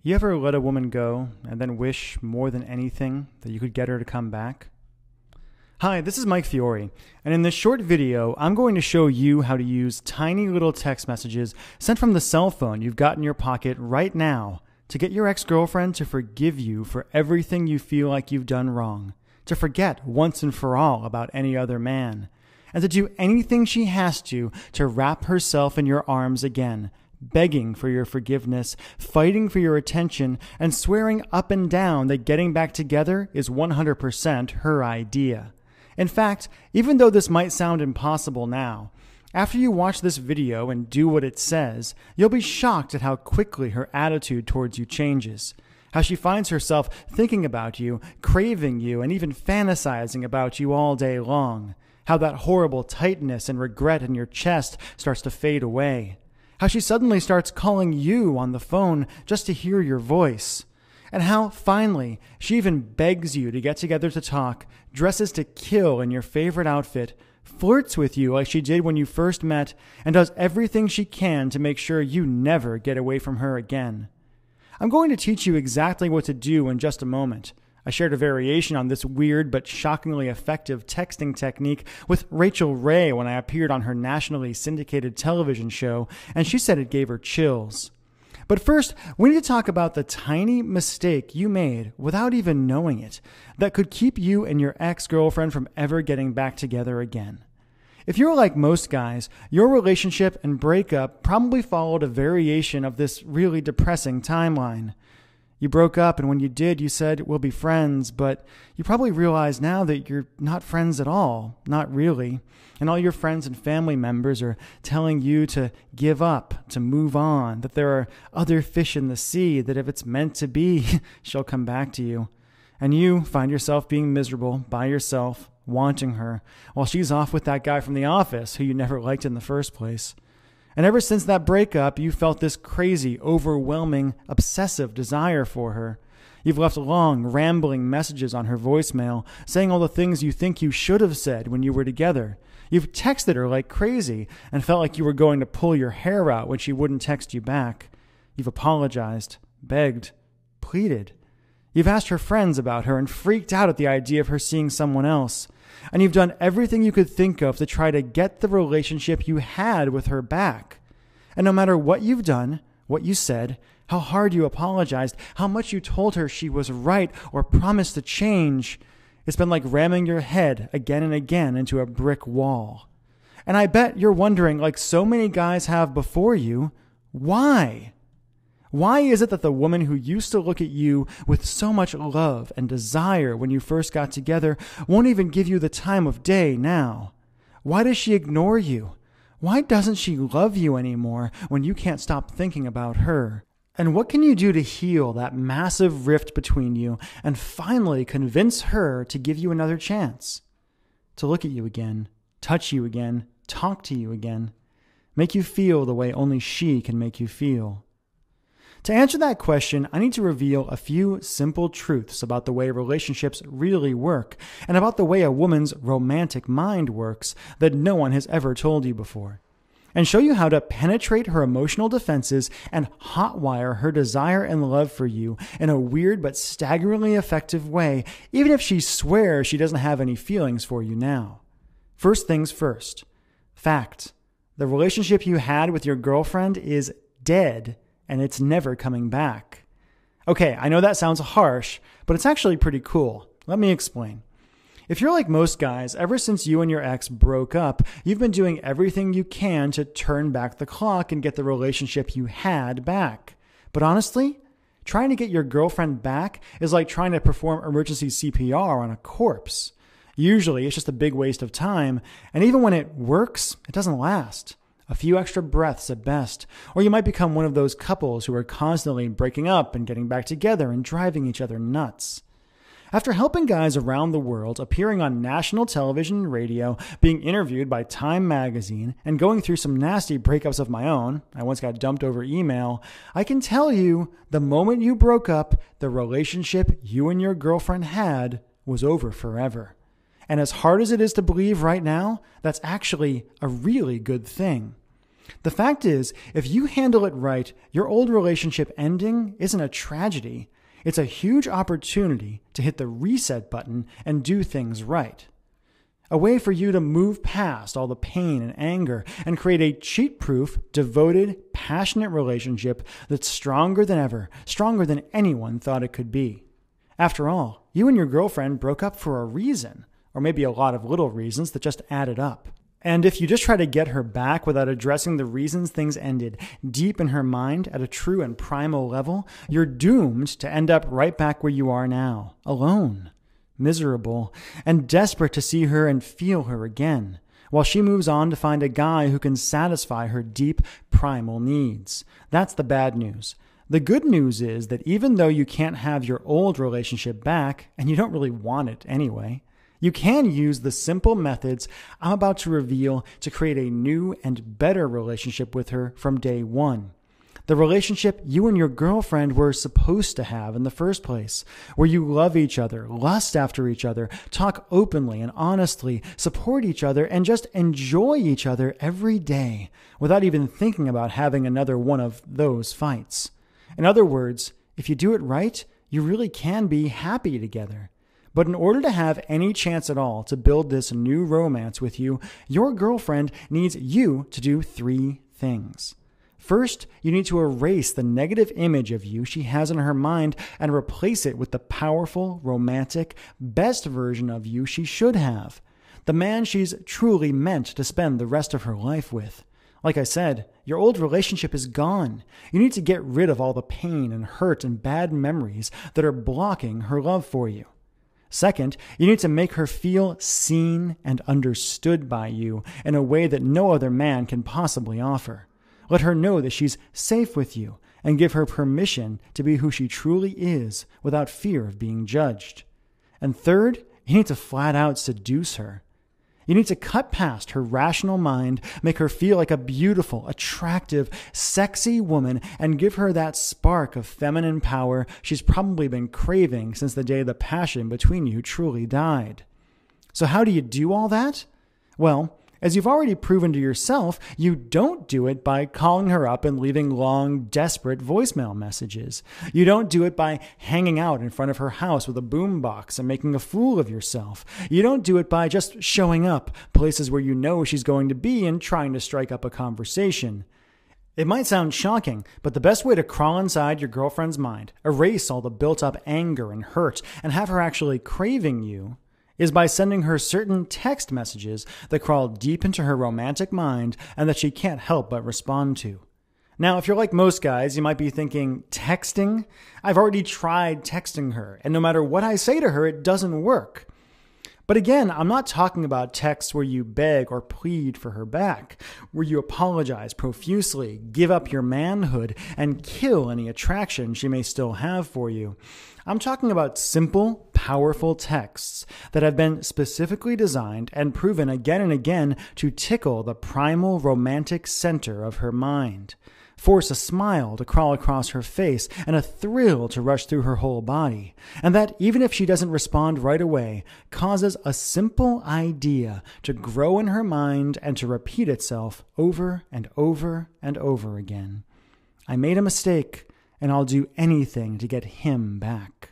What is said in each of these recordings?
You ever let a woman go and then wish more than anything that you could get her to come back? Hi, this is Mike Fiore, and in this short video, I'm going to show you how to use tiny little text messages sent from the cell phone you've got in your pocket right now to get your ex-girlfriend to forgive you for everything you feel like you've done wrong, to forget once and for all about any other man, and to do anything she has to wrap herself in your arms again, begging for your forgiveness, fighting for your attention, and swearing up and down that getting back together is 100% her idea. In fact, even though this might sound impossible now, after you watch this video and do what it says, you'll be shocked at how quickly her attitude towards you changes, how she finds herself thinking about you, craving you, and even fantasizing about you all day long, how that horrible tightness and regret in your chest starts to fade away, how she suddenly starts calling you on the phone just to hear your voice, and how, finally, she even begs you to get together to talk, dresses to kill in your favorite outfit, flirts with you like she did when you first met, and does everything she can to make sure you never get away from her again. I'm going to teach you exactly what to do in just a moment. I shared a variation on this weird but shockingly effective texting technique with Rachel Ray when I appeared on her nationally syndicated television show, and she said it gave her chills. But first, we need to talk about the tiny mistake you made without even knowing it that could keep you and your ex-girlfriend from ever getting back together again. If you're like most guys, your relationship and breakup probably followed a variation of this really depressing timeline. You broke up, and when you did, you said, "We'll be friends," but you probably realize now that you're not friends at all, not really, and all your friends and family members are telling you to give up, to move on, that there are other fish in the sea, that if it's meant to be, she'll come back to you. And you find yourself being miserable by yourself, wanting her, while she's off with that guy from the office who you never liked in the first place. And ever since that breakup, you felt this crazy, overwhelming, obsessive desire for her. You've left long, rambling messages on her voicemail, saying all the things you think you should have said when you were together. You've texted her like crazy and felt like you were going to pull your hair out when she wouldn't text you back. You've apologized, begged, pleaded. You've asked her friends about her and freaked out at the idea of her seeing someone else. And you've done everything you could think of to try to get the relationship you had with her back. And no matter what you've done, what you said, how hard you apologized, how much you told her she was right or promised to change, it's been like ramming your head again and again into a brick wall. And I bet you're wondering, like so many guys have before you, why? Why is it that the woman who used to look at you with so much love and desire when you first got together won't even give you the time of day now? Why does she ignore you? Why doesn't she love you anymore when you can't stop thinking about her? And what can you do to heal that massive rift between you and finally convince her to give you another chance? To look at you again, touch you again, talk to you again, make you feel the way only she can make you feel. To answer that question, I need to reveal a few simple truths about the way relationships really work and about the way a woman's romantic mind works that no one has ever told you before, and show you how to penetrate her emotional defenses and hotwire her desire and love for you in a weird but staggeringly effective way, even if she swears she doesn't have any feelings for you now. First things first. Fact. The relationship you had with your girlfriend is dead, and it's never coming back. Okay, I know that sounds harsh, but it's actually pretty cool. Let me explain. If you're like most guys, ever since you and your ex broke up, you've been doing everything you can to turn back the clock and get the relationship you had back. But honestly, trying to get your girlfriend back is like trying to perform emergency CPR on a corpse. Usually, it's just a big waste of time, and even when it works, it doesn't last. A few extra breaths at best, or you might become one of those couples who are constantly breaking up and getting back together and driving each other nuts. After helping guys around the world, appearing on national television and radio, being interviewed by Time magazine, and going through some nasty breakups of my own, I once got dumped over email, I can tell you the moment you broke up, the relationship you and your girlfriend had was over forever. And as hard as it is to believe right now, that's actually a really good thing. The fact is, if you handle it right, your old relationship ending isn't a tragedy. It's a huge opportunity to hit the reset button and do things right. A way for you to move past all the pain and anger and create a cheat-proof, devoted, passionate relationship that's stronger than ever, stronger than anyone thought it could be. After all, you and your girlfriend broke up for a reason, or maybe a lot of little reasons that just added up. And if you just try to get her back without addressing the reasons things ended deep in her mind at a true and primal level, you're doomed to end up right back where you are now, alone, miserable, and desperate to see her and feel her again, while she moves on to find a guy who can satisfy her deep, primal needs. That's the bad news. The good news is that even though you can't have your old relationship back, and you don't really want it anyway, you can use the simple methods I'm about to reveal to create a new and better relationship with her from day one. The relationship you and your girlfriend were supposed to have in the first place, where you love each other, lust after each other, talk openly and honestly, support each other, and just enjoy each other every day without even thinking about having another one of those fights. In other words, if you do it right, you really can be happy together. But in order to have any chance at all to build this new romance with you, your girlfriend needs you to do 3 things. First, you need to erase the negative image of you she has in her mind and replace it with the powerful, romantic, best version of you she should have. The man she's truly meant to spend the rest of her life with. Like I said, your old relationship is gone. You need to get rid of all the pain and hurt and bad memories that are blocking her love for you. Second, you need to make her feel seen and understood by you in a way that no other man can possibly offer. Let her know that she's safe with you and give her permission to be who she truly is without fear of being judged. And third, you need to flat out seduce her. You need to cut past her rational mind, make her feel like a beautiful, attractive, sexy woman, and give her that spark of feminine power she's probably been craving since the day the passion between you truly died. So how do you do all that? Well, as you've already proven to yourself, you don't do it by calling her up and leaving long, desperate voicemail messages. You don't do it by hanging out in front of her house with a boombox and making a fool of yourself. You don't do it by just showing up places where you know she's going to be and trying to strike up a conversation. It might sound shocking, but the best way to crawl inside your girlfriend's mind, erase all the built-up anger and hurt, and have her actually craving you, is by sending her certain text messages that crawl deep into her romantic mind and that she can't help but respond to. Now, if you're like most guys, you might be thinking, texting? I've already tried texting her, and no matter what I say to her, it doesn't work. But again, I'm not talking about texts where you beg or plead for her back, where you apologize profusely, give up your manhood, and kill any attraction she may still have for you. I'm talking about simple, powerful texts that have been specifically designed and proven again and again to tickle the primal romantic center of her mind. Force a smile to crawl across her face and a thrill to rush through her whole body. And that, even if she doesn't respond right away, causes a simple idea to grow in her mind and to repeat itself over and over and over again. I made a mistake, and I'll do anything to get him back.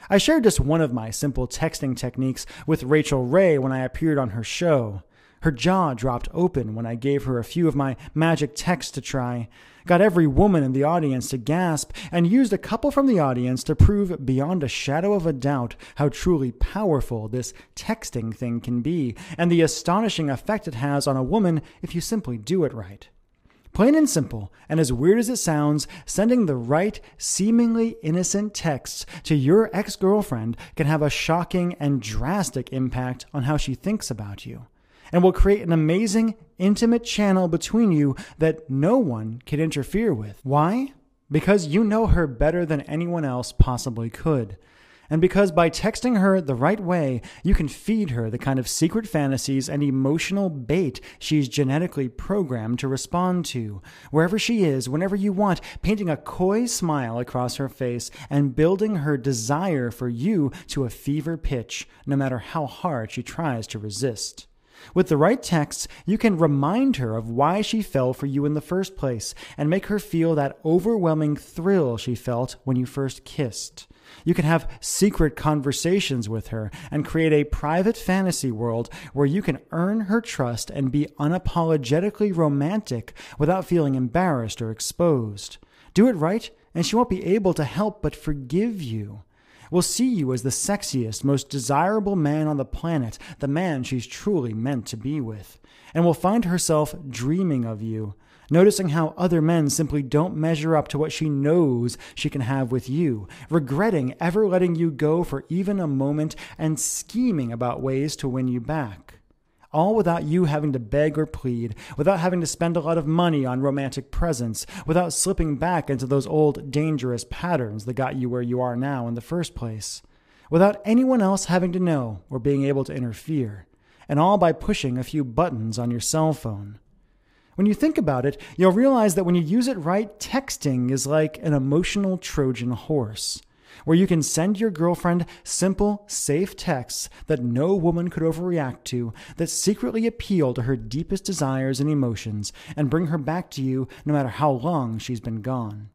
I shared just one of my simple texting techniques with Rachel Ray when I appeared on her show. Her jaw dropped open when I gave her a few of my magic texts to try, got every woman in the audience to gasp, and used a couple from the audience to prove beyond a shadow of a doubt how truly powerful this texting thing can be, and the astonishing effect it has on a woman if you simply do it right. Plain and simple, and as weird as it sounds, sending the right, seemingly innocent texts to your ex-girlfriend can have a shocking and drastic impact on how she thinks about you, and will create an amazing, intimate channel between you that no one can interfere with. Why? Because you know her better than anyone else possibly could. And because by texting her the right way, you can feed her the kind of secret fantasies and emotional bait she's genetically programmed to respond to, wherever she is, whenever you want, painting a coy smile across her face and building her desire for you to a fever pitch, no matter how hard she tries to resist. With the right texts, you can remind her of why she fell for you in the first place and make her feel that overwhelming thrill she felt when you first kissed. You can have secret conversations with her and create a private fantasy world where you can earn her trust and be unapologetically romantic without feeling embarrassed or exposed. Do it right, and she won't be able to help but forgive you. Will see you as the sexiest, most desirable man on the planet, the man she's truly meant to be with, and will find herself dreaming of you, noticing how other men simply don't measure up to what she knows she can have with you, regretting ever letting you go for even a moment, and scheming about ways to win you back. All without you having to beg or plead, without having to spend a lot of money on romantic presents, without slipping back into those old dangerous patterns that got you where you are now in the first place, without anyone else having to know or being able to interfere, and all by pushing a few buttons on your cell phone. When you think about it, you'll realize that when you use it right, texting is like an emotional Trojan horse, where you can send your girlfriend simple, safe texts that no woman could overreact to, that secretly appeal to her deepest desires and emotions, and bring her back to you no matter how long she's been gone.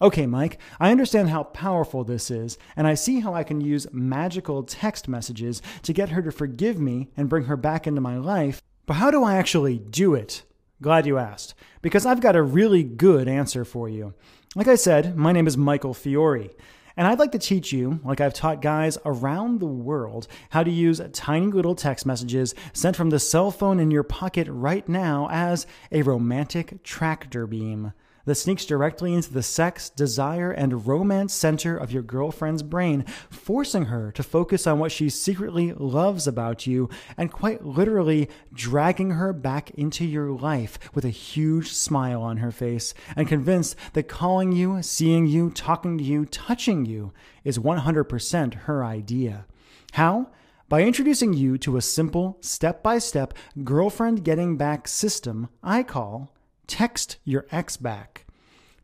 Okay, Mike, I understand how powerful this is, and I see how I can use magical text messages to get her to forgive me and bring her back into my life, but how do I actually do it? Glad you asked, because I've got a really good answer for you. Like I said, my name is Michael Fiore. And I'd like to teach you, like I've taught guys around the world, how to use tiny little text messages sent from the cell phone in your pocket right now as a romantic tractor beam that sneaks directly into the sex, desire, and romance center of your girlfriend's brain, forcing her to focus on what she secretly loves about you and quite literally dragging her back into your life with a huge smile on her face and convinced that calling you, seeing you, talking to you, touching you is 100% her idea. How? By introducing you to a simple, step-by-step girlfriend getting back system I call Text Your Ex Back.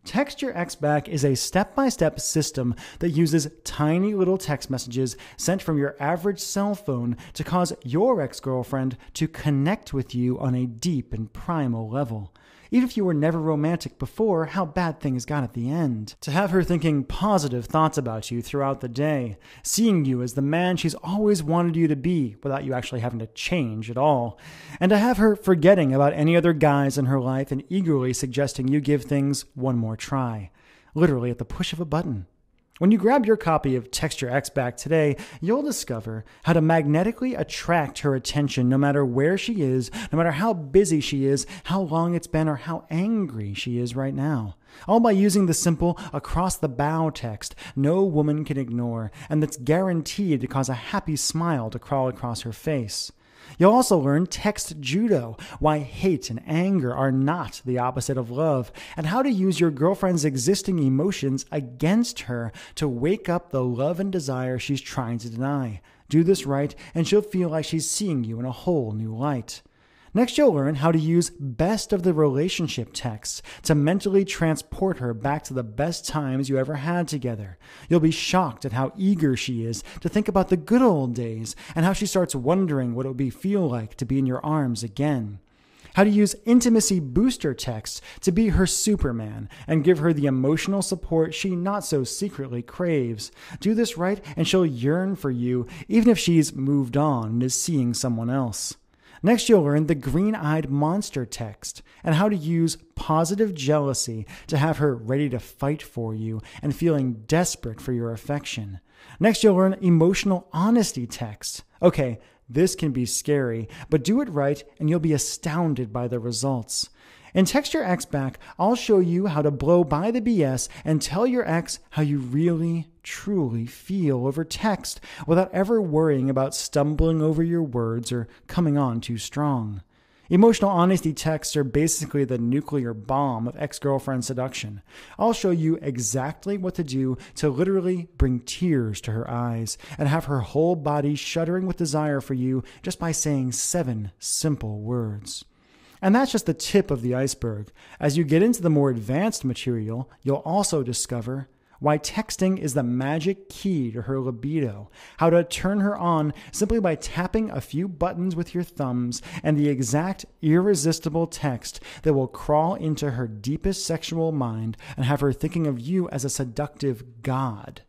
Text Your Ex Back is a step-by-step system that uses tiny little text messages sent from your average cell phone to cause your ex-girlfriend to connect with you on a deep and primal level. Even if you were never romantic before, how bad things got at the end. To have her thinking positive thoughts about you throughout the day, seeing you as the man she's always wanted you to be without you actually having to change at all, and to have her forgetting about any other guys in her life and eagerly suggesting you give things one more try, literally at the push of a button. When you grab your copy of Text Your Ex Back today, you'll discover how to magnetically attract her attention no matter where she is, no matter how busy she is, how long it's been, or how angry she is right now. All by using the simple across-the-bow text no woman can ignore, and that's guaranteed to cause a happy smile to crawl across her face. You'll also learn text judo, why hate and anger are not the opposite of love, and how to use your girlfriend's existing emotions against her to wake up the love and desire she's trying to deny. Do this right, and she'll feel like she's seeing you in a whole new light. Next, you'll learn how to use best of the relationship texts to mentally transport her back to the best times you ever had together. You'll be shocked at how eager she is to think about the good old days and how she starts wondering what it would feel like to be in your arms again. How to use intimacy booster texts to be her Superman and give her the emotional support she not so secretly craves. Do this right and she'll yearn for you even if she's moved on and is seeing someone else. Next, you'll learn the green-eyed monster text and how to use positive jealousy to have her ready to fight for you and feeling desperate for your affection. Next, you'll learn emotional honesty text. Okay, this can be scary, but do it right and you'll be astounded by the results. In Text Your Ex Back, I'll show you how to blow by the BS and tell your ex how you really, truly feel over text without ever worrying about stumbling over your words or coming on too strong. Emotional honesty texts are basically the nuclear bomb of ex-girlfriend seduction. I'll show you exactly what to do to literally bring tears to her eyes and have her whole body shuddering with desire for you just by saying 7 simple words. And that's just the tip of the iceberg. As you get into the more advanced material, you'll also discover why texting is the magic key to her libido, how to turn her on simply by tapping a few buttons with your thumbs, and the exact irresistible text that will crawl into her deepest sexual mind and have her thinking of you as a seductive god.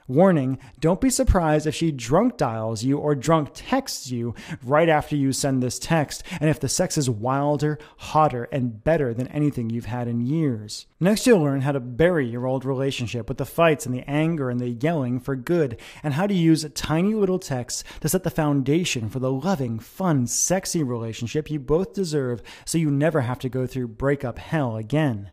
Warning, don't be surprised if she drunk dials you or drunk texts you right after you send this text, and if the sex is wilder, hotter, and better than anything you've had in years. Next, you'll learn how to bury your old relationship with the fights and the anger and the yelling for good, and how to use tiny little texts to set the foundation for the loving, fun, sexy relationship you both deserve so you never have to go through breakup hell again.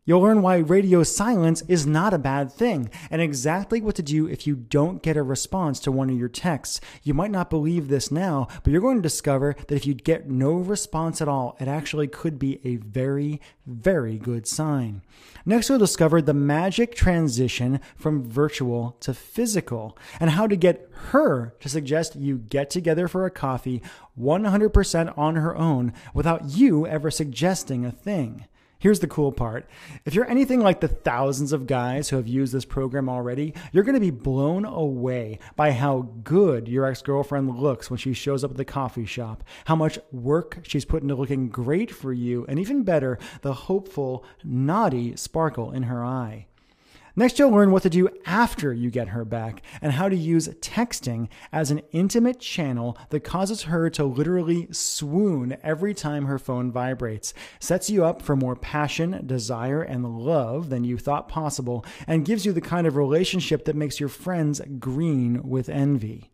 You'll learn why radio silence is not a bad thing, and exactly what to do if you don't get a response to one of your texts. You might not believe this now, but you're going to discover that if you get no response at all, it actually could be a very, very good sign. Next, you'll discover the magic transition from virtual to physical, and how to get her to suggest you get together for a coffee 100% on her own without you ever suggesting a thing. Here's the cool part. If you're anything like the thousands of guys who have used this program already, you're going to be blown away by how good your ex-girlfriend looks when she shows up at the coffee shop, how much work she's put into looking great for you, and even better, the hopeful, naughty sparkle in her eye. Next, you'll learn what to do after you get her back and how to use texting as an intimate channel that causes her to literally swoon every time her phone vibrates, sets you up for more passion, desire, and love than you thought possible, and gives you the kind of relationship that makes your friends green with envy.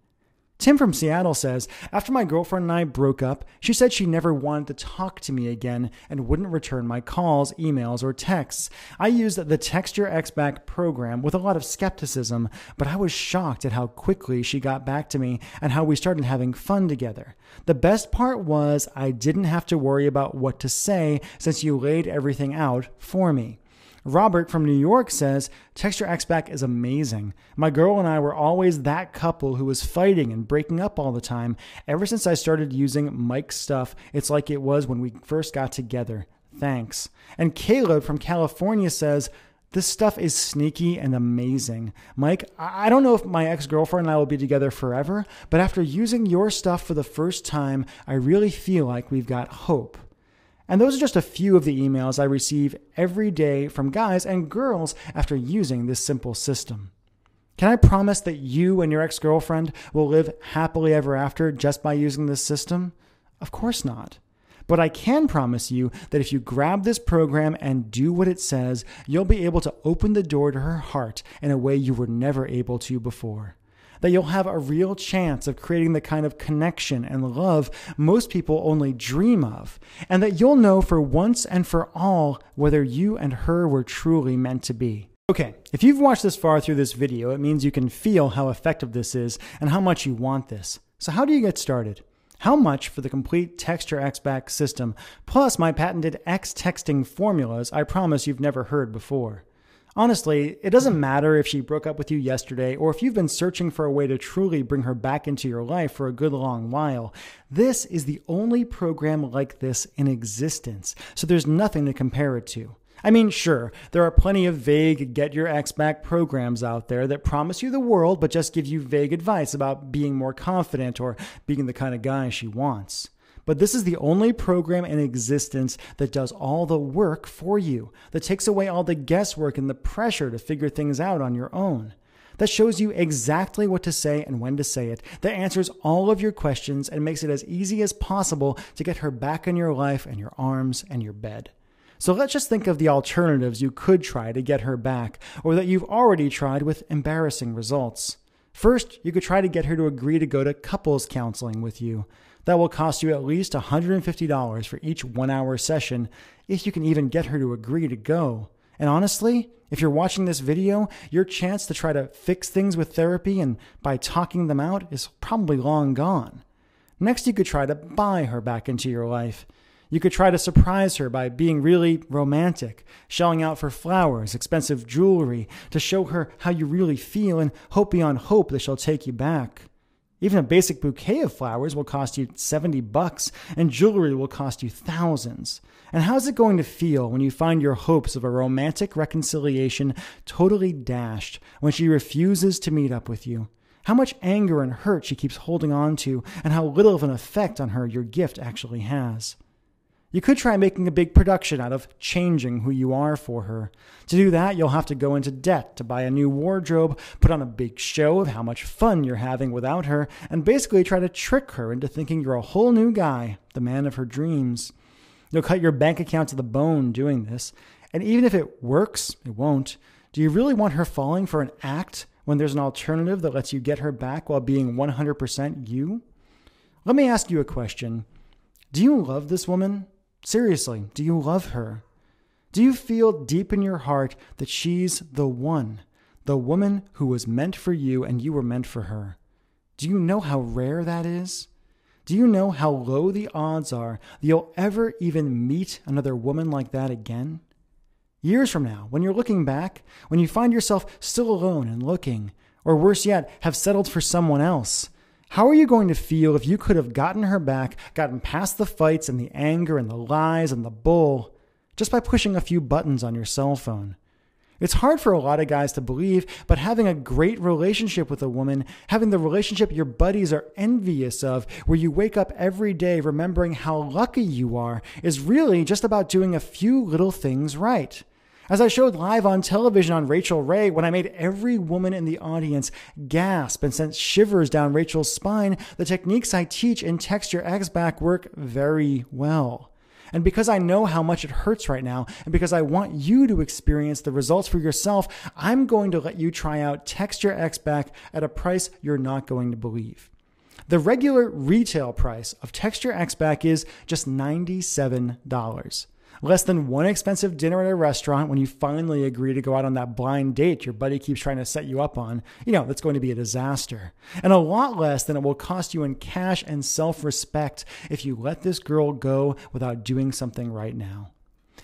Tim from Seattle says, after my girlfriend and I broke up, she said she never wanted to talk to me again and wouldn't return my calls, emails, or texts. I used the Text Your Ex Back program with a lot of skepticism, but I was shocked at how quickly she got back to me and how we started having fun together. The best part was I didn't have to worry about what to say since you laid everything out for me. Robert from New York says, Text Your Ex Back is amazing. My girl and I were always that couple who was fighting and breaking up all the time. Ever since I started using Mike's stuff, it's like it was when we first got together. Thanks. And Caleb from California says, this stuff is sneaky and amazing. Mike, I don't know if my ex-girlfriend and I will be together forever, but after using your stuff for the first time, I really feel like we've got hope. And those are just a few of the emails I receive every day from guys and girls after using this simple system. Can I promise that you and your ex-girlfriend will live happily ever after just by using this system? Of course not. But I can promise you that if you grab this program and do what it says, you'll be able to open the door to her heart in a way you were never able to before. That you'll have a real chance of creating the kind of connection and love most people only dream of, and that you'll know for once and for all whether you and her were truly meant to be. Okay, if you've watched this far through this video, it means you can feel how effective this is and how much you want this. So how do you get started? How much for the complete Text Your Ex Back system, plus my patented X-texting formulas I promise you've never heard before? Honestly, it doesn't matter if she broke up with you yesterday or if you've been searching for a way to truly bring her back into your life for a good long while. This is the only program like this in existence, so there's nothing to compare it to. I mean, sure, there are plenty of vague Get Your Ex Back programs out there that promise you the world but just give you vague advice about being more confident or being the kind of guy she wants. But this is the only program in existence that does all the work for you, that takes away all the guesswork and the pressure to figure things out on your own, that shows you exactly what to say and when to say it, that answers all of your questions and makes it as easy as possible to get her back in your life and your arms and your bed. So let's just think of the alternatives you could try to get her back, or that you've already tried with embarrassing results. First, you could try to get her to agree to go to couples counseling with you. That will cost you at least $150 for each 1-hour session, if you can even get her to agree to go. And honestly, if you're watching this video, your chance to try to fix things with therapy and by talking them out is probably long gone. Next, you could try to buy her back into your life. You could try to surprise her by being really romantic, shelling out for flowers, expensive jewelry, to show her how you really feel and hope beyond hope that she'll take you back. Even a basic bouquet of flowers will cost you $70, and jewelry will cost you thousands. And how's it going to feel when you find your hopes of a romantic reconciliation totally dashed when she refuses to meet up with you? How much anger and hurt she keeps holding on to, and how little of an effect on her your gift actually has. You could try making a big production out of changing who you are for her. To do that, you'll have to go into debt to buy a new wardrobe, put on a big show of how much fun you're having without her, and basically try to trick her into thinking you're a whole new guy, the man of her dreams. You'll cut your bank account to the bone doing this, and even if it works, it won't. Do you really want her falling for an act when there's an alternative that lets you get her back while being 100% you? Let me ask you a question. Do you love this woman? Seriously, do you love her? Do you feel deep in your heart that she's the one, the woman who was meant for you and you were meant for her? Do you know how rare that is? Do you know how low the odds are that you'll ever even meet another woman like that again? Years from now, when you're looking back, when you find yourself still alone and looking, or worse yet, have settled for someone else, how are you going to feel if you could have gotten her back, gotten past the fights and the anger and the lies and the bull, just by pushing a few buttons on your cell phone? It's hard for a lot of guys to believe, but having a great relationship with a woman, having the relationship your buddies are envious of, where you wake up every day remembering how lucky you are, is really just about doing a few little things right. As I showed live on television on Rachel Ray, when I made every woman in the audience gasp and sent shivers down Rachel's spine, the techniques I teach in Text Your Ex Back work very well. And because I know how much it hurts right now, and because I want you to experience the results for yourself, I'm going to let you try out Text Your Ex Back at a price you're not going to believe. The regular retail price of Text Your Ex Back is just $97. Less than one expensive dinner at a restaurant when you finally agree to go out on that blind date your buddy keeps trying to set you up on. That's going to be a disaster. And a lot less than it will cost you in cash and self-respect if you let this girl go without doing something right now.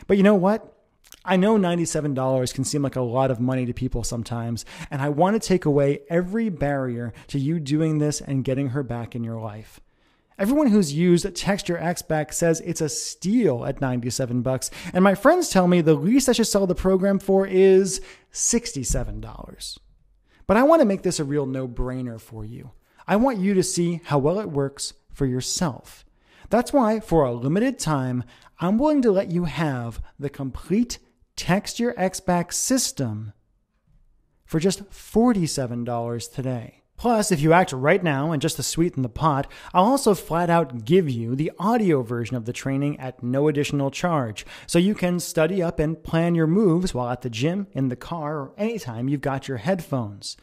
But you know what? I know $97 can seem like a lot of money to people sometimes, and I want to take away every barrier to you doing this and getting her back in your life. Everyone who's used Text Your Ex Back says it's a steal at $97, and my friends tell me the least I should sell the program for is $67. But I want to make this a real no-brainer for you. I want you to see how well it works for yourself. That's why, for a limited time, I'm willing to let you have the complete Text Your Ex Back system for just $47 today. Plus, if you act right now and just to sweeten the pot, I'll also flat out give you the audio version of the training at no additional charge, so you can study up and plan your moves while at the gym, in the car, or anytime you've got your headphones.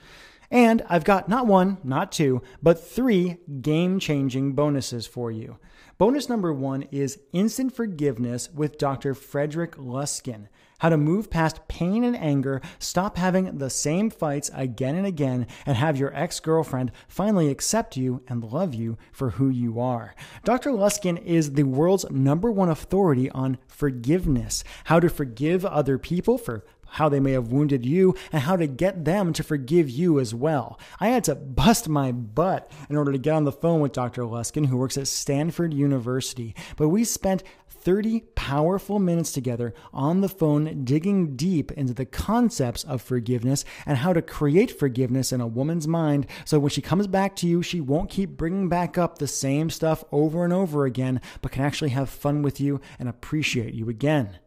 And I've got not one, not two, but 3 game-changing bonuses for you. Bonus number 1 is Instant Forgiveness with Dr. Frederick Luskin. How to move past pain and anger, stop having the same fights again and again, and have your ex-girlfriend finally accept you and love you for who you are. Dr. Luskin is the world's #1 authority on forgiveness, how to forgive other people for how they may have wounded you, and how to get them to forgive you as well. I had to bust my butt in order to get on the phone with Dr. Luskin, who works at Stanford University. But we spent 30 powerful minutes together on the phone, digging deep into the concepts of forgiveness and how to create forgiveness in a woman's mind, so when she comes back to you, she won't keep bringing back up the same stuff over and over again, but can actually have fun with you and appreciate you again.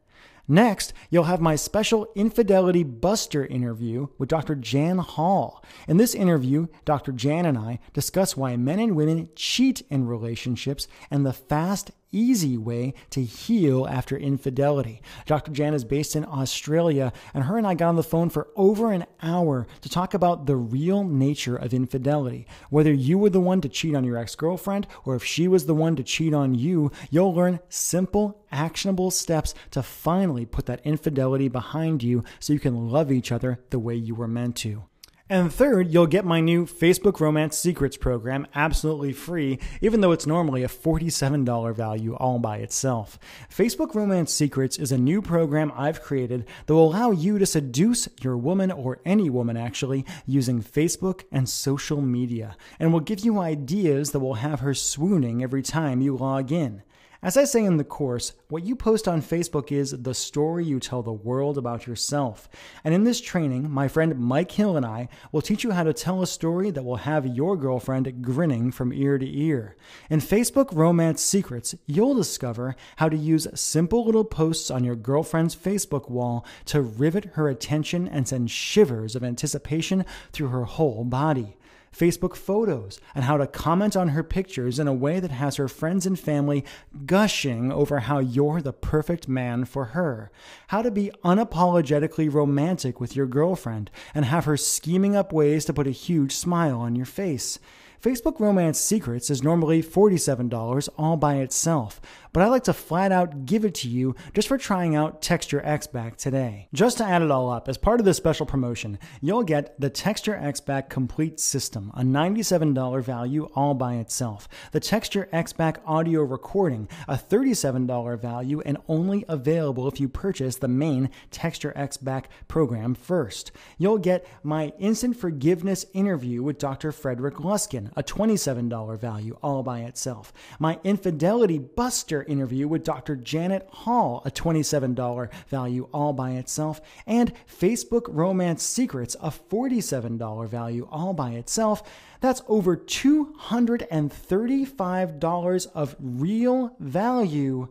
Next, you'll have my special Infidelity Buster interview with Dr. Jan Hall. In this interview, Dr. Jan and I discuss why men and women cheat in relationships and the fast, easy way to heal after infidelity. Dr. Jan is based in Australia, and her and I got on the phone for over an hour to talk about the real nature of infidelity. Whether you were the one to cheat on your ex-girlfriend or if she was the one to cheat on you, you'll learn simple, actionable steps to finally put that infidelity behind you so you can love each other the way you were meant to. And third, you'll get my new Facebook Romance Secrets program absolutely free, even though it's normally a $47 value all by itself. Facebook Romance Secrets is a new program I've created that will allow you to seduce your woman, or any woman actually, using Facebook and social media, and will give you ideas that will have her swooning every time you log in. As I say in the course, what you post on Facebook is the story you tell the world about yourself. And in this training, my friend Mike Hill and I will teach you how to tell a story that will have your girlfriend grinning from ear to ear. In Facebook Romance Secrets, you'll discover how to use simple little posts on your girlfriend's Facebook wall to rivet her attention and send shivers of anticipation through her whole body. Facebook photos, and how to comment on her pictures in a way that has her friends and family gushing over how you're the perfect man for her. How to be unapologetically romantic with your girlfriend and have her scheming up ways to put a huge smile on your face. Facebook Romance Secrets is normally $47 all by itself, but I like to flat out give it to you just for trying out Text Your Ex Back today. Just to add it all up, as part of this special promotion, you'll get the Text Your Ex Back Complete System, a $97 value all by itself. The Text Your Ex Back Audio Recording, a $37 value and only available if you purchase the main Text Your Ex Back program first. You'll get my Instant Forgiveness interview with Dr. Frederick Luskin, a $27 value all by itself. My Infidelity Buster interview with Dr. Janet Hall, a $27 value all by itself. And Facebook Romance Secrets, a $47 value all by itself. That's over $235 of real value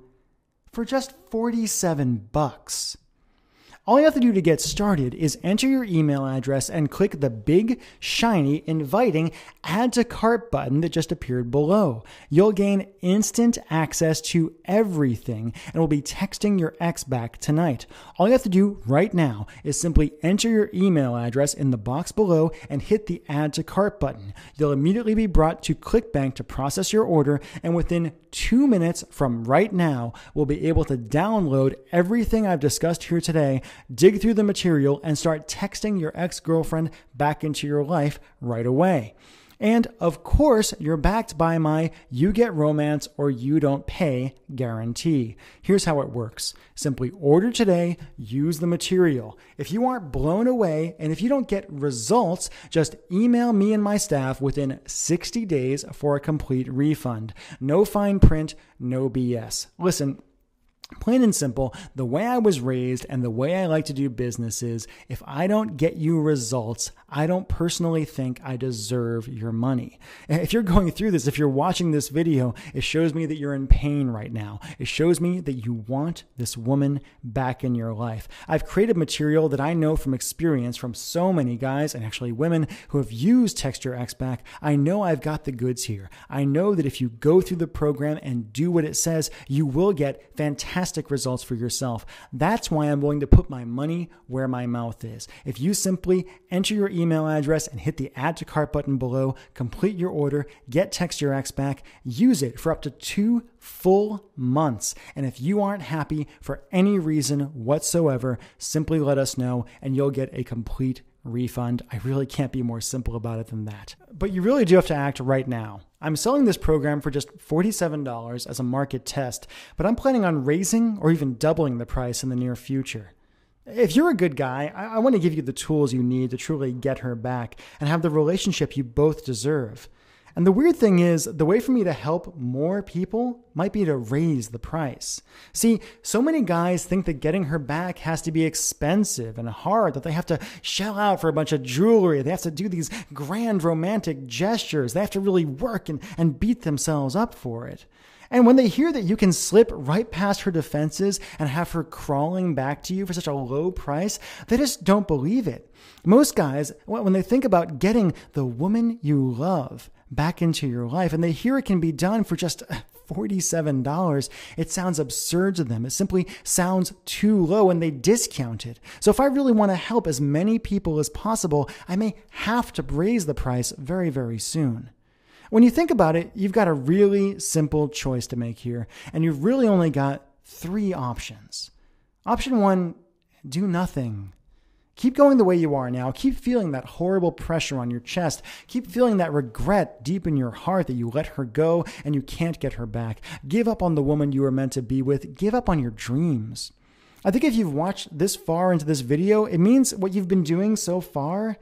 for just 47 bucks. All you have to do to get started is enter your email address and click the big, shiny, inviting Add to Cart button that just appeared below. You'll gain instant access to everything and will be texting your ex back tonight. All you have to do right now is simply enter your email address in the box below and hit the Add to Cart button. You'll immediately be brought to ClickBank to process your order, and within 2 minutes from right now, we'll be able to download everything I've discussed here today, dig through the material, and start texting your ex-girlfriend back into your life right away. And of course, you're backed by my You Get Romance or You Don't Pay guarantee. Here's how it works. Simply order today, use the material. If you aren't blown away and if you don't get results, just email me and my staff within 60 days for a complete refund. No fine print, no BS. Listen, plain and simple, the way I was raised and the way I like to do business is if I don't get you results, I don't personally think I deserve your money. If you're going through this, if you're watching this video, it shows me that you're in pain right now. It shows me that you want this woman back in your life. I've created material that I know from experience from so many guys and actually women who have used Text Your Ex Back. I know I've got the goods here. I know that if you go through the program and do what it says, you will get fantastic results for yourself. That's why I'm willing to put my money where my mouth is. If you simply enter your email address and hit the Add to Cart button below, complete your order, get Text Your Ex Back, use it for up to 2 full months. And if you aren't happy for any reason whatsoever, simply let us know and you'll get a complete refund. I really can't be more simple about it than that. But you really do have to act right now. I'm selling this program for just $47 as a market test, but I'm planning on raising or even doubling the price in the near future. If you're a good guy, I want to give you the tools you need to truly get her back and have the relationship you both deserve. And the weird thing is, the way for me to help more people might be to raise the price. See, so many guys think that getting her back has to be expensive and hard, that they have to shell out for a bunch of jewelry. They have to do these grand romantic gestures. They have to really work and beat themselves up for it. And when they hear that you can slip right past her defenses and have her crawling back to you for such a low price, they just don't believe it. Most guys, when they think about getting the woman you love back into your life and they hear it can be done for just $47, it sounds absurd to them. It simply sounds too low and they discount it. So if I really want to help as many people as possible, I may have to raise the price very, very soon. When you think about it, you've got a really simple choice to make here, and you've really only got 3 options. Option 1, do nothing. Keep going the way you are now. Keep feeling that horrible pressure on your chest. Keep feeling that regret deep in your heart that you let her go and you can't get her back. Give up on the woman you were meant to be with. Give up on your dreams. I think if you've watched this far into this video, it means what you've been doing so far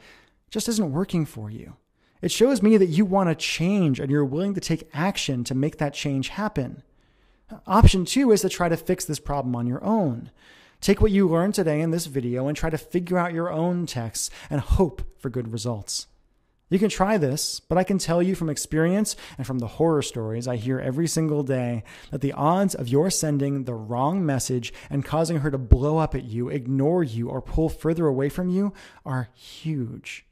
just isn't working for you. It shows me that you want to change and you're willing to take action to make that change happen. Option 2 is to try to fix this problem on your own. Take what you learned today in this video and try to figure out your own texts and hope for good results. You can try this, but I can tell you from experience and from the horror stories I hear every single day that the odds of your sending the wrong message and causing her to blow up at you, ignore you, or pull further away from you are huge.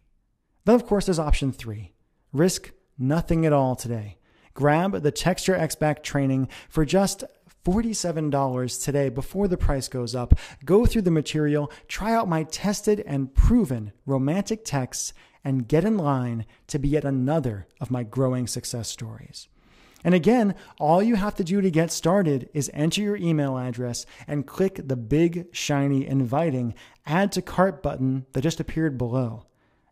Then, of course, there's option 3. Risk nothing at all today. Grab the Text Your Ex Back training for just $47 today before the price goes up. Go through the material, try out my tested and proven romantic texts, and get in line to be yet another of my growing success stories. And again, all you have to do to get started is enter your email address and click the big, shiny, inviting Add to Cart button that just appeared below.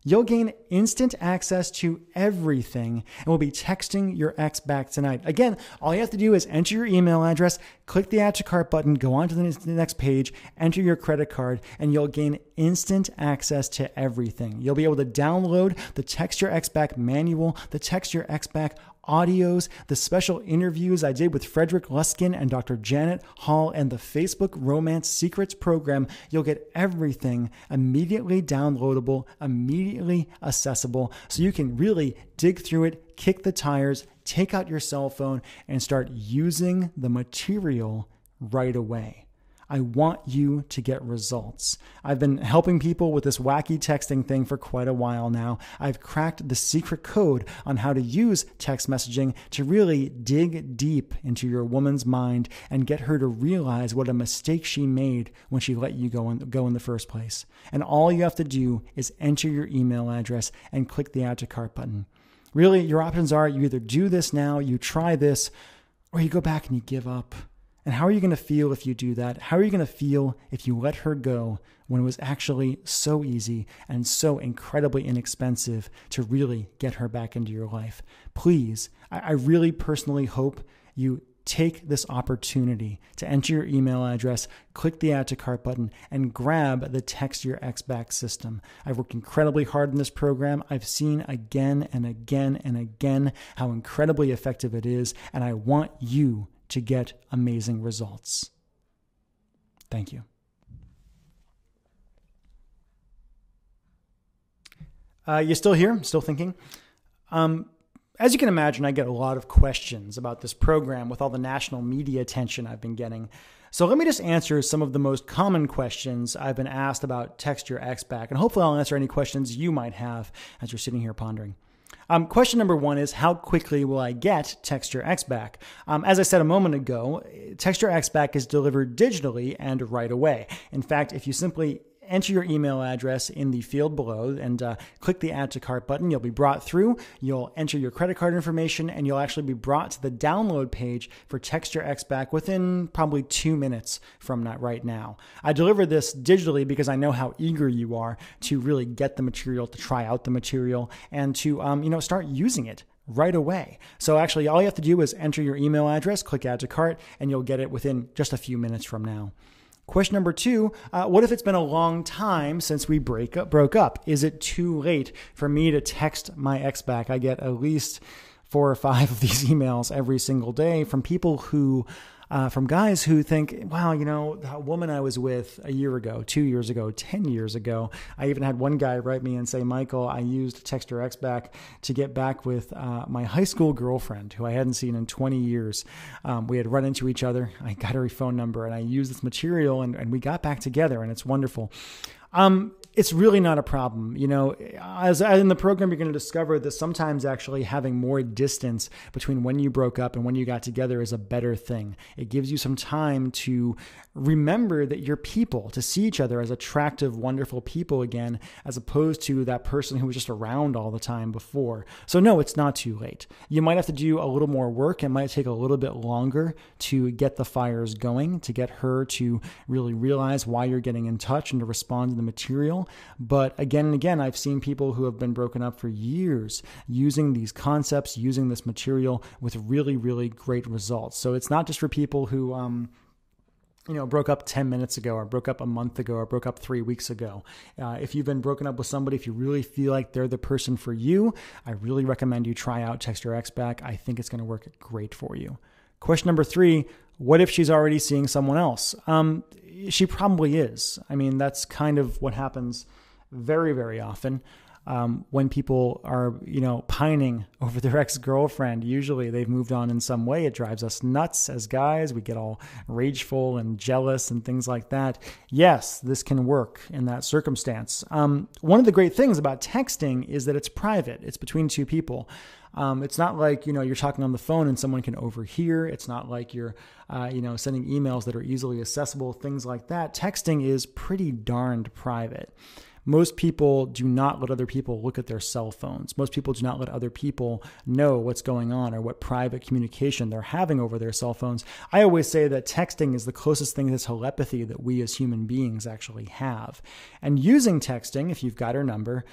You'll gain instant access to everything and we'll be texting your ex back tonight. Again, all you have to do is enter your email address, click the Add to Cart button, go on to the next page, enter your credit card, and you'll gain instant access to everything. You'll be able to download the Text Your Ex Back manual, the Text Your Ex Back audios, the special interviews I did with Frederick Luskin and Dr. Janet Hall, and the Facebook Romance Secrets program. You'll get everything immediately downloadable, immediately accessible, so you can really dig through it, kick the tires, take out your cell phone, and start using the material right away. I want you to get results. I've been helping people with this wacky texting thing for quite a while now. I've cracked the secret code on how to use text messaging to really dig deep into your woman's mind and get her to realize what a mistake she made when she let you go in the first place. And all you have to do is enter your email address and click the Add to Cart button. Really, your options are you either do this now, you try this, or you go back and you give up. And how are you going to feel if you do that? How are you going to feel if you let her go when it was actually so easy and so incredibly inexpensive to really get her back into your life? Please, I really personally hope you take this opportunity to enter your email address, click the Add to Cart button, and grab the Text Your Ex Back system. I've worked incredibly hard in this program. I've seen again and again and again how incredibly effective it is, and I want you to get amazing results. Thank you. You still here? Still thinking? As you can imagine, I get a lot of questions about this program with all the national media attention I've been getting. So let me just answer some of the most common questions I've been asked about Text Your Ex Back, and hopefully I'll answer any questions you might have as you're sitting here pondering. Question number 1 is, how quickly will I get Text Your Ex Back? As I said a moment ago, Text Your Ex Back is delivered digitally and right away. In fact, if you simply enter your email address in the field below and click the Add to Cart button, you'll be brought through, you'll enter your credit card information, and you'll actually be brought to the download page for Text Your Ex Back within probably 2 minutes from right now. I deliver this digitally because I know how eager you are to really get the material, to try out the material, and to start using it right away. So actually, all you have to do is enter your email address, click Add to Cart, and you'll get it within just a few minutes from now. Question number 2, what if it's been a long time since we broke up? Is it too late for me to text my ex back? I get at least 4 or 5 of these emails every single day from people who, from guys who think, wow, that woman I was with a year ago, 2 years ago, 10 years ago. I even had one guy write me and say, Michael, I used Text Your Ex Back to get back with my high school girlfriend who I hadn't seen in 20 years. We had run into each other. I got her phone number and I used this material and we got back together, and it's wonderful. It's really not a problem. As in the program, you're going to discover that sometimes actually having more distance between when you broke up and when you got together is a better thing. It gives you some time to remember that you're people, to see each other as attractive, wonderful people again, as opposed to that person who was just around all the time before. So no, it's not too late. You might have to do a little more work. It might take a little bit longer to get the fires going, to get her to really realize why you're getting in touch and to respond to the material. But again and again, I've seen people who have been broken up for years using these concepts, using this material with really, really great results. So it's not just for people who, broke up 10 minutes ago or broke up a month ago or broke up 3 weeks ago. If you've been broken up with somebody, if you really feel like they're the person for you, I really recommend you try out Text Your Ex Back. I think it's going to work great for you. Question number 3, what if she's already seeing someone else? She probably is. I mean, that's kind of what happens very, very often. When people are, pining over their ex-girlfriend, usually they've moved on in some way. It drives us nuts as guys. We get all rageful and jealous and things like that. Yes, this can work in that circumstance. One of the great things about texting is that it's private. It's between two people. It's not like, you're talking on the phone and someone can overhear. It's not like you're, sending emails that are easily accessible, things like that. Texting is pretty darned private. Most people do not let other people look at their cell phones. Most people do not let other people know what's going on or what private communication they're having over their cell phones. I always say that texting is the closest thing to telepathy that we as human beings actually have. And using texting, if you've got her number,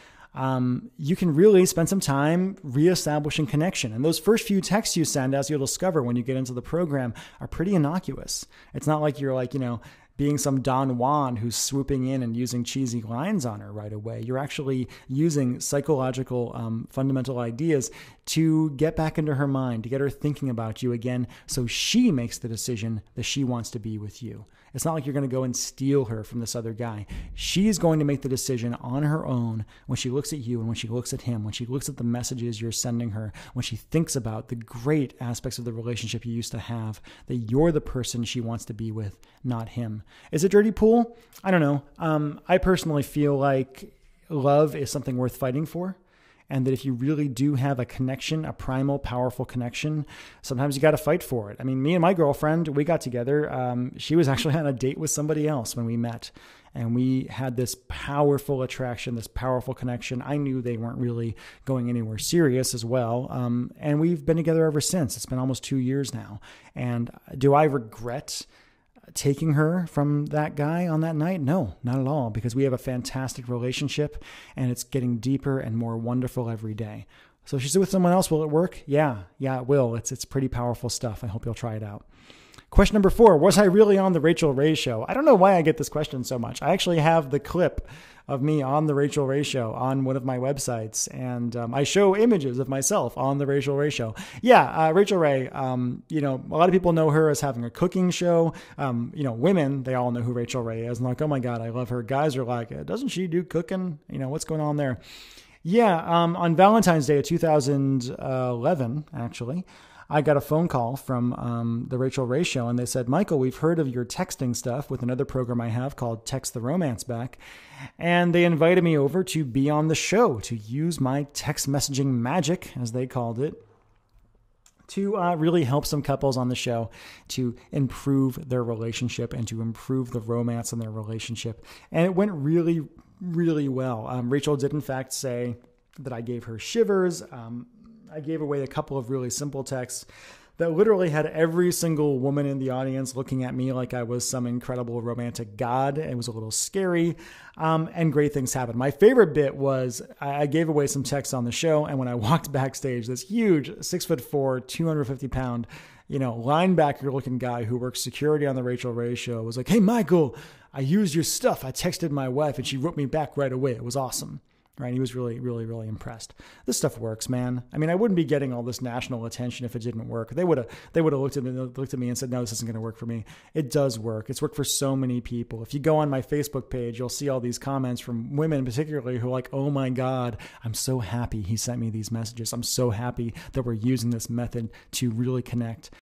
you can really spend some time reestablishing connection. And those first few texts you send, as you'll discover when you get into the program, are pretty innocuous. It's not like you're being some Don Juan who's swooping in and using cheesy lines on her right away. You're actually using psychological fundamental ideas to get back into her mind, to get her thinking about you again, so she makes the decision that she wants to be with you. It's not like you're going to go and steal her from this other guy. She's going to make the decision on her own when she looks at you and when she looks at him, when she looks at the messages you're sending her, when she thinks about the great aspects of the relationship you used to have, that you're the person she wants to be with, not him. Is it dirty pool? I don't know. I personally feel like love is something worth fighting for. And that if you really do have a connection, a primal, powerful connection, sometimes you got to fight for it. I mean, me and my girlfriend, we got together. She was actually on a date with somebody else when we met. And we had this powerful attraction, this powerful connection. I knew they weren't really going anywhere serious as well. And we've been together ever since. It's been almost 2 years now. And do I regret taking her from that guy on that night? No, not at all, because we have a fantastic relationship and it's getting deeper and more wonderful every day. So she's with someone else. Will it work? Yeah, it will. It's pretty powerful stuff. I hope you'll try it out. Question number 4, was I really on the Rachel Ray Show? I don't know why I get this question so much. I actually have the clip of me on the Rachel Ray Show on one of my websites, and I show images of myself on the Rachel Ray Show. Yeah, Rachel Ray, a lot of people know her as having a cooking show. Women, they all know who Rachel Ray is. And like, oh my God, I love her. Guys are like, doesn't she do cooking? What's going on there? Yeah, on Valentine's Day of 2011, actually, I got a phone call from the Rachel Ray Show, and they said, Michael, we've heard of your texting stuff with another program I have called Text the Romance Back, and they invited me over to be on the show, to use my text messaging magic, as they called it, to really help some couples on the show to improve their relationship and to improve the romance in their relationship. And it went really, really well. Rachel did, in fact, say that I gave her shivers. I gave away a couple of really simple texts that literally had every single woman in the audience looking at me like I was some incredible romantic god. It was a little scary, and great things happened. My favorite bit was I gave away some texts on the show, and when I walked backstage, this huge 6'4", 250-pound, linebacker-looking guy who works security on the Rachel Ray Show was like, "Hey, Michael, I used your stuff. I texted my wife, and she wrote me back right away. It was awesome." Right? He was really, really, really impressed. This stuff works, man. I mean, I wouldn't be getting all this national attention if it didn't work. They would have looked at me and said, no, this isn't going to work for me. It does work. It's worked for so many people. If you go on my Facebook page, you'll see all these comments from women particularly who are like, oh my God, I'm so happy he sent me these messages. I'm so happy that we're using this method to really connect.